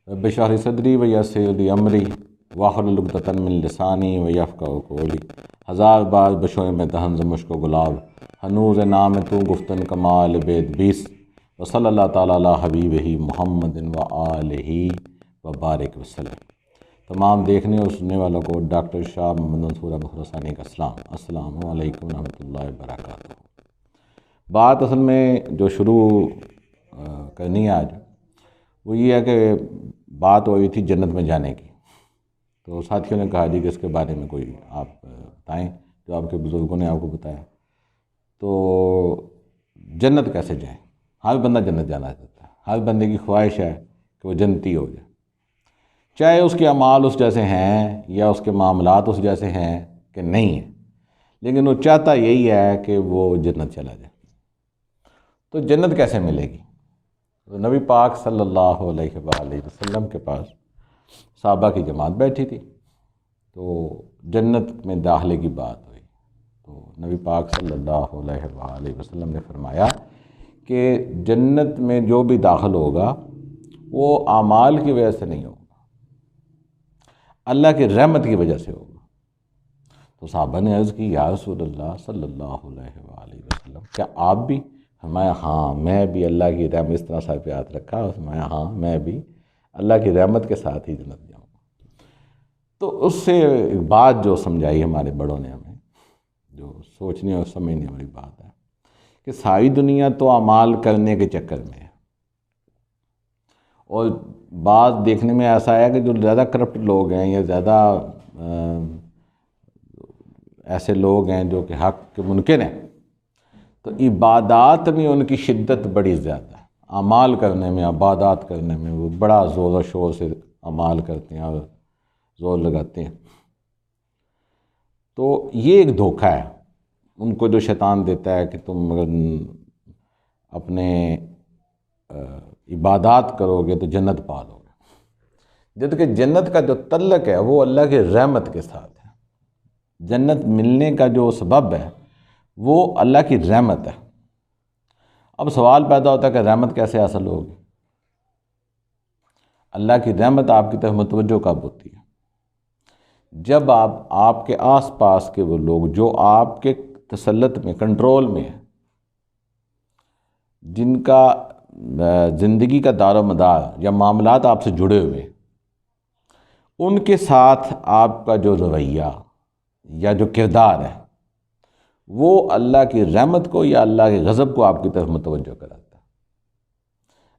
رب اشرح لی صدری ویسر لی امری واحلل عقدۃ من لسانی یفقہوا قولی۔ ہزار بار بشوئے میں دہن ز مشک و گلاب، ہنوز نام تو گفتن کمال بید بیس، وصلی اللہ تعالیٰ علی حبیبہ محمد وآلہ وبارک وسلم۔ تمام دیکھنے اور سننے والوں کو ڈاکٹر شاہ محمد منصور احمد خراسانی کا السلام علیکم ورحمۃ اللہ وبرکاتہ۔ بات اصل میں جو شروع کرنی ہے آج وہ یہ ہے کہ بات ہوئی تھی جنت میں جانے کی، تو ساتھیوں نے کہا جی کہ اس کے بارے میں کوئی آپ بتائیں جو آپ کے بزرگوں نے آپ کو بتایا۔ تو جنت کیسے جائیں؟ ہر بندہ جنت جانا چاہتا ہے، ہر بندے کی خواہش ہے کہ وہ جنتی ہو جائے، چاہے اس کے اعمال اس جیسے ہیں یا اس کے معاملات اس جیسے ہیں کہ نہیں ہیں، لیکن وہ چاہتا یہی ہے کہ وہ جنت چلا جائے۔ تو جنت کیسے ملے گی؟ تو نبی پاک صلی اللہ علیہ وآلہ وسلم کے پاس صحابہ کی جماعت بیٹھی تھی، تو جنت میں داخلے کی بات ہوئی، تو نبی پاک صلی اللہ علیہ وآلہ وسلم نے فرمایا کہ جنت میں جو بھی داخل ہوگا وہ اعمال کی وجہ سے نہیں ہوگا، اللہ کی رحمت کی وجہ سے ہوگا۔ تو صحابہ نے عرض کی یا رسول اللہ صلی اللہ علیہ وآلہ وسلم کیا آپ بھی؟ فرمایا ہاں میں بھی اللہ کی رحمت، اس طرح سر پہ ہاتھ رکھا اور فرمایا ہاں میں بھی اللہ کی رحمت کے ساتھ ہی جنت جاؤں گا۔ تو اس سے ایک بات جو سمجھائی ہمارے بڑوں نے ہمیں، جو سوچنے اور سمجھنے والی بات ہے کہ ساری دنیا تو اعمال کرنے کے چکر میں ہے، اور بات دیکھنے میں ایسا ہے کہ جو زیادہ کرپٹ لوگ ہیں یا زیادہ ایسے لوگ ہیں جو کہ حق کے منکر ہیں، تو عبادات میں ان کی شدت بڑی زیادہ ہے، اعمال کرنے میں، عبادات کرنے میں وہ بڑا زور و شور سے اعمال کرتے ہیں اور زور لگاتے ہیں۔ تو یہ ایک دھوکہ ہے ان کو جو شیطان دیتا ہے کہ تم اگر اپنے عبادات کرو گے تو جنت پالو گے، جبکہ جنت کا جو تعلق ہے وہ اللہ کی رحمت کے ساتھ ہے۔ جنت ملنے کا جو سبب ہے وہ اللہ کی رحمت ہے۔ اب سوال پیدا ہوتا ہے کہ رحمت کیسے حاصل ہوگی؟ اللہ کی رحمت آپ کی طرف متوجہ کب ہوتی ہے؟ جب آپ کے آس پاس کے وہ لوگ جو آپ کے تسلط میں، کنٹرول میں ہیں، جن کا زندگی کا دار و مدار یا معاملات آپ سے جڑے ہوئے، ان کے ساتھ آپ کا جو رویہ یا جو کردار ہے وہ اللہ کی رحمت کو یا اللہ کے غضب کو آپ کی طرف متوجہ کراتا ہے۔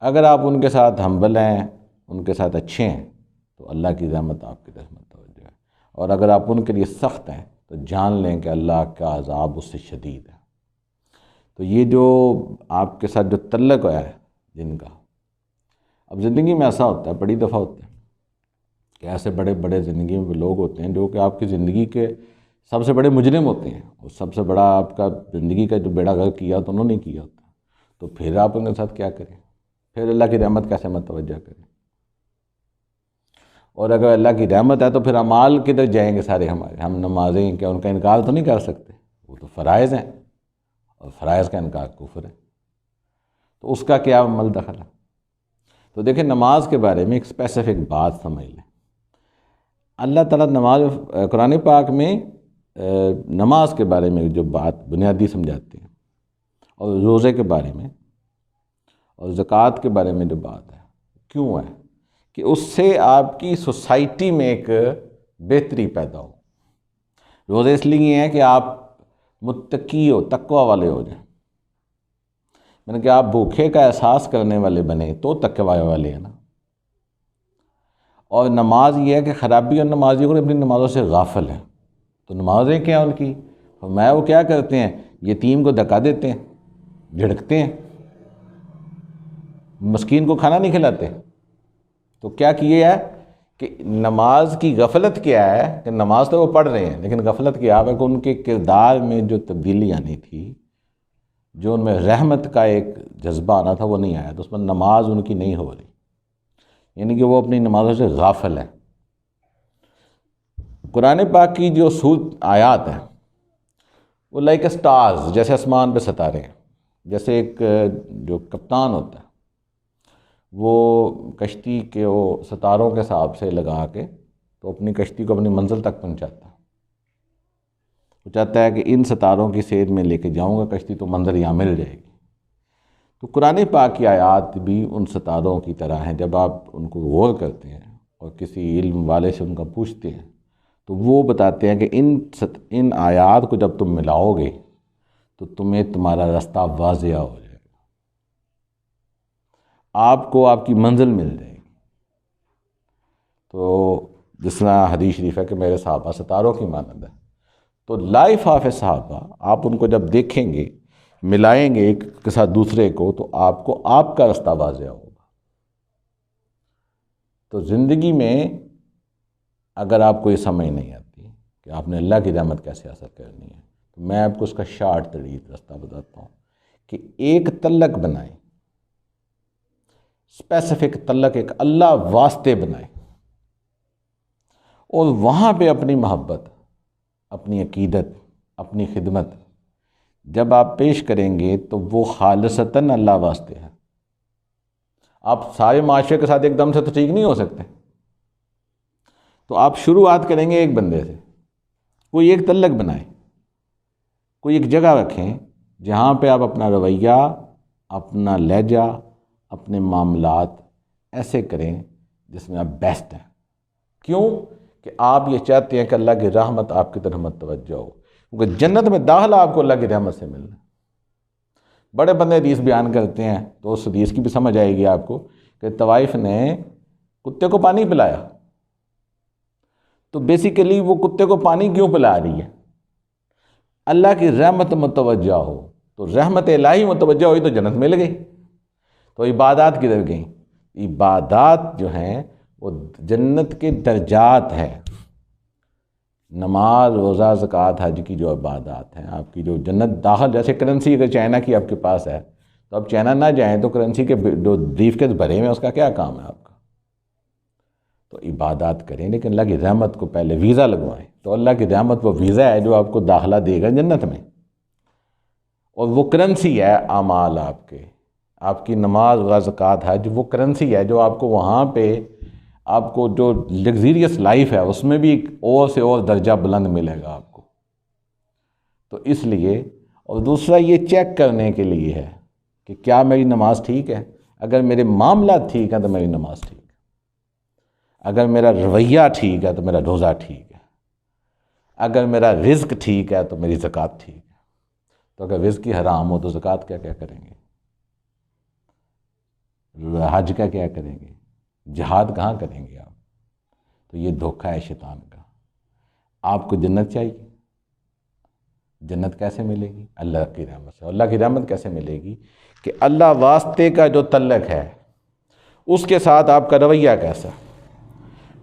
اگر آپ ان کے ساتھ ہمبل ہیں، ان کے ساتھ اچھے ہیں، تو اللہ کی رحمت آپ کی طرف متوجہ ہے، اور اگر آپ ان کے لیے سخت ہیں تو جان لیں کہ اللہ کا عذاب اس سے شدید ہے۔ تو یہ جو آپ کے ساتھ جو تعلق ہے جن کا، اب زندگی میں ایسا ہوتا ہے، بڑی دفعہ ہوتا ہے کہ ایسے بڑے بڑے زندگی میں لوگ ہوتے ہیں جو کہ آپ کی زندگی کے سب سے بڑے مجرم ہوتے ہیں، اور سب سے بڑا آپ کا زندگی کا جو بیڑا غرق کیا تو انہوں نے کیا ہوتا، تو پھر آپ ان کے ساتھ کیا کریں؟ پھر اللہ کی رحمت کیسے متوجہ کریں؟ اور اگر اللہ کی رحمت ہے تو پھر اعمال کدھر جائیں گے سارے ہمارے؟ ہم نمازیں کیا ان کا انکار تو نہیں کر سکتے، وہ تو فرائض ہیں، اور فرائض کا انکار کفر ہے، تو اس کا کیا عمل دخل ہے؟ تو دیکھیں نماز کے بارے میں ایک اسپیسیفک بات سمجھ لیں۔ اللہ تعالیٰ نماز قرآن پاک میں نماز کے بارے میں جو بات بنیادی سمجھاتے ہیں، اور روزے کے بارے میں اور زکوٰۃ کے بارے میں جو بات ہے، کیوں ہے کہ اس سے آپ کی سوسائٹی میں ایک بہتری پیدا ہو۔ روزے اس لیے ہیں کہ آپ متقی ہو، تقوی والے ہو جائیں، یعنی کہ آپ بھوکے کا احساس کرنے والے بنے تو تقوی والے ہیں نا۔ اور نماز یہ ہے کہ خرابی اور نمازی کو اپنی نمازوں سے غافل ہے، تو نمازیں کیا ان کی؟ فرمایا وہ کیا کرتے ہیں؟ یتیم کو دھکا دیتے ہیں، جھڑکتے ہیں، مسکین کو کھانا نہیں کھلاتے۔ تو کیا کیے ہے کہ نماز کی غفلت کیا ہے کہ نماز تو وہ پڑھ رہے ہیں، لیکن غفلت کیا ہے کہ ان کے کردار میں جو تبدیلی آنی تھی، جو ان میں رحمت کا ایک جذبہ آنا تھا وہ نہیں آیا، تو اس میں نماز ان کی نہیں ہو رہی، یعنی کہ وہ اپنی نمازوں سے غافل ہے۔ قرآن پاک کی جو سورت آیات ہیں وہ لائک اسٹارز، جیسے آسمان پہ ستارے ہیں، جیسے ایک جو کپتان ہوتا ہے وہ کشتی کے وہ ستاروں کے حساب سے لگا کے تو اپنی کشتی کو اپنی منزل تک پہنچاتا ہے۔ وہ چاہتا ہے کہ ان ستاروں کی سیر میں لے کے جاؤں گا کشتی تو منزل یہاں مل جائے گی۔ تو قرآن پاک کی آیات بھی ان ستاروں کی طرح ہیں، جب آپ ان کو غور کرتے ہیں اور کسی علم والے سے ان کا پوچھتے ہیں تو وہ بتاتے ہیں کہ ان آیات کو جب تم ملاؤ گے تو تمہیں تمہارا راستہ واضح ہو جائے گا، آپ کو آپ کی منزل مل جائے گی۔ تو جس طرح حدیث شریف ہے کہ میرے صحابہ ستاروں کی مانند ہے، تو لائف آف اے صحابہ آپ ان کو جب دیکھیں گے، ملائیں گے ایک کے ساتھ دوسرے کو، تو آپ کو آپ کا راستہ واضح ہوگا۔ تو زندگی میں اگر آپ کو یہ سمجھ نہیں آتی کہ آپ نے اللہ کی رحمت کیسے حاصل کرنی ہے، تو میں آپ کو اس کا شارٹ ترین راستہ بتاتا ہوں کہ ایک تلک بنائیں، اسپیسیفک تلک، ایک اللہ واسطے بنائیں، اور وہاں پہ اپنی محبت، اپنی عقیدت، اپنی خدمت جب آپ پیش کریں گے تو وہ خالصتاً اللہ واسطے ہے۔ آپ سارے معاشرے کے ساتھ ایک دم سے تو ٹھیک نہیں ہو سکتے، تو آپ شروعات کریں گے ایک بندے سے، کوئی ایک تلک بنائیں، کوئی ایک جگہ رکھیں جہاں پہ آپ اپنا رویہ، اپنا لہجہ، اپنے معاملات ایسے کریں جس میں آپ بیسٹ ہیں۔ کیوں کہ آپ یہ چاہتے ہیں کہ اللہ کی رحمت آپ کی طرف متوجہ ہو، کیونکہ جنت میں داخلہ آپ کو اللہ کی رحمت سے ملنا ہے۔ بڑے بندے حدیث بیان کرتے ہیں تو اس حدیث کی بھی سمجھ آئے گی آپ کو کہ طوائف نے کتے کو پانی پلایا، تو بیسیکلی وہ کتے کو پانی کیوں پلا رہی ہے؟ اللہ کی رحمت متوجہ ہو، تو رحمت الہی متوجہ ہوئی تو جنت مل گئی۔ تو عبادات کدھر گئیں؟ عبادات جو ہیں وہ جنت کے درجات ہیں۔ نماز، روزہ، زکوٰۃ، حج کی جو عبادات ہیں، آپ کی جو جنت داخل، جیسے کرنسی اگر چائنا کی آپ کے پاس ہے تو آپ چائنا نہ جائیں تو کرنسی کے جو بریف کیس بھرے ہوئے ہیں اس کا کیا کام ہے آپ کا؟ تو عبادات کریں لیکن اللہ کی رحمت کو پہلے ویزا لگوائیں، تو اللہ کی رحمت وہ ویزا ہے جو آپ کو داخلہ دے گا جنت میں، اور وہ کرنسی ہے اعمال آپ کی نماز، زکوٰۃ، حج، وہ کرنسی ہے جو آپ کو وہاں پہ آپ کو جو لگزیریس لائف ہے اس میں بھی ایک اور سے اور درجہ بلند ملے گا آپ کو۔ تو اس لیے، اور دوسرا یہ چیک کرنے کے لیے ہے کہ کیا میری نماز ٹھیک ہے؟ اگر میرے معاملات ٹھیک ہیں تو میری نماز ٹھیک ہے، اگر میرا رویہ ٹھیک ہے تو میرا روزہ ٹھیک ہے، اگر میرا رزق ٹھیک ہے تو میری زکوٰۃ ٹھیک ہے۔ تو اگر رزق کی حرام ہو تو زکوٰۃ کیا کریں گے؟ حج کا کیا کریں گے؟ جہاد کہاں کریں گے آپ؟ تو یہ دھوکہ ہے شیطان کا۔ آپ کو جنت چاہیے، جنت کیسے ملے گی؟ اللہ کی رحمت سے۔ اللہ کی رحمت کیسے ملے گی؟ کہ اللہ واسطے کا جو تعلق ہے اس کے ساتھ آپ کا رویہ کیسا،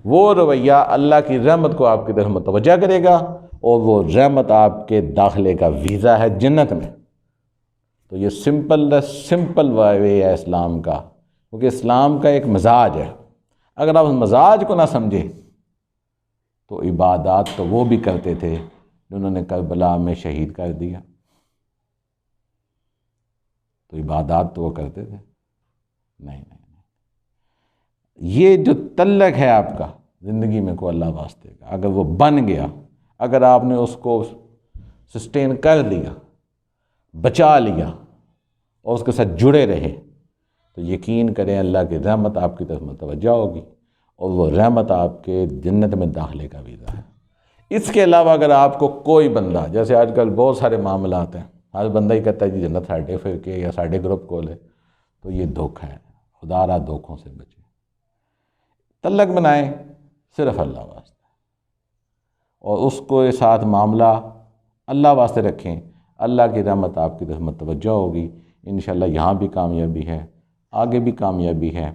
وہ رویہ اللہ کی رحمت کو آپ کی طرف متوجہ کرے گا، اور وہ رحمت آپ کے داخلے کا ویزا ہے جنت میں۔ تو یہ سمپل وے ہے اسلام کا، کیونکہ اسلام کا ایک مزاج ہے۔ اگر آپ اس مزاج کو نہ سمجھیں تو عبادات تو وہ بھی کرتے تھے جنہوں نے کربلا میں شہید کر دیا، تو عبادات تو وہ کرتے تھے؟ نہیں۔ یہ جو تعلق ہے آپ کا زندگی میں کو اللہ واسطے کا، اگر وہ بن گیا، اگر آپ نے اس کو سسٹین کر لیا، بچا لیا اور اس کے ساتھ جڑے رہے، تو یقین کریں اللہ کی رحمت آپ کی طرف متوجہ ہوگی، اور وہ رحمت آپ کے جنت میں داخلے کا ویزا ہے۔ اس کے علاوہ اگر آپ کو کوئی بندہ، جیسے آج کل بہت سارے معاملات ہیں، ہر بندہ ہی کہتا ہے جی جنت ساڈے فرقے یا ساڈے گروپ کو لے، تو یہ دھوکہ ہے۔ خدا را دھوکوں سے بچے، تعلق بنائیں صرف اللہ واسطے، اور اس کو ساتھ معاملہ اللہ واسطے رکھیں، اللہ کی رحمت آپ کی طرف متوجہ ہوگی۔ انشاءاللہ یہاں بھی کامیابی ہے، آگے بھی کامیابی ہے۔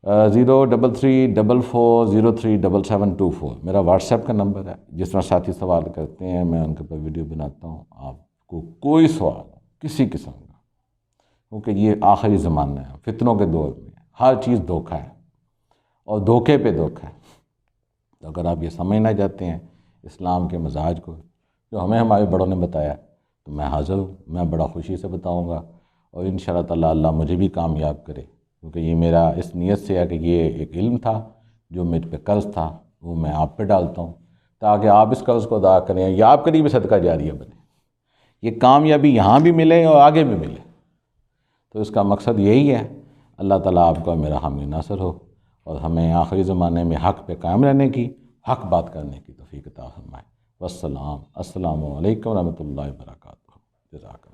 03344037724 میرا واٹس ایپ کا نمبر ہے۔ جس طرح ساتھی سوال کرتے ہیں میں ان کے اوپر ویڈیو بناتا ہوں۔ آپ کو کوئی سوال کسی قسم کا، کیونکہ یہ آخری زمانہ ہے، فتنوں کے دور میں ہر چیز دھوکہ ہے، اور دھوکے پہ دھوکہ ہے۔ تو اگر آپ یہ سمجھنا چاہتے ہیں اسلام کے مزاج کو جو ہمیں ہمارے بڑوں نے بتایا، تو میں حاضر ہوں، میں بڑا خوشی سے بتاؤں گا، اور انشاءاللہ تعالی اللہ مجھے بھی کامیاب کرے کیونکہ یہ میرا اس نیت سے ہے کہ یہ ایک علم تھا جو مجھ پہ قرض تھا، وہ میں آپ پہ ڈالتا ہوں تاکہ آپ اس قرض کو ادا کریں یا آپ کے لیے بھی صدقہ جاریہ بنے، یہ کامیابی یہاں بھی ملے اور آگے بھی ملے۔ تو اس کا مقصد یہی ہے۔ اللہ تعالیٰ آپ کا میرا حامی ناصر ہو اور ہمیں آخری زمانے میں حق پہ قائم رہنے کی، حق بات کرنے کی توفیق عطا فرمائے۔ والسلام، السلام علیکم ورحمۃ اللہ وبرکاتہ۔ جزاک اللہ۔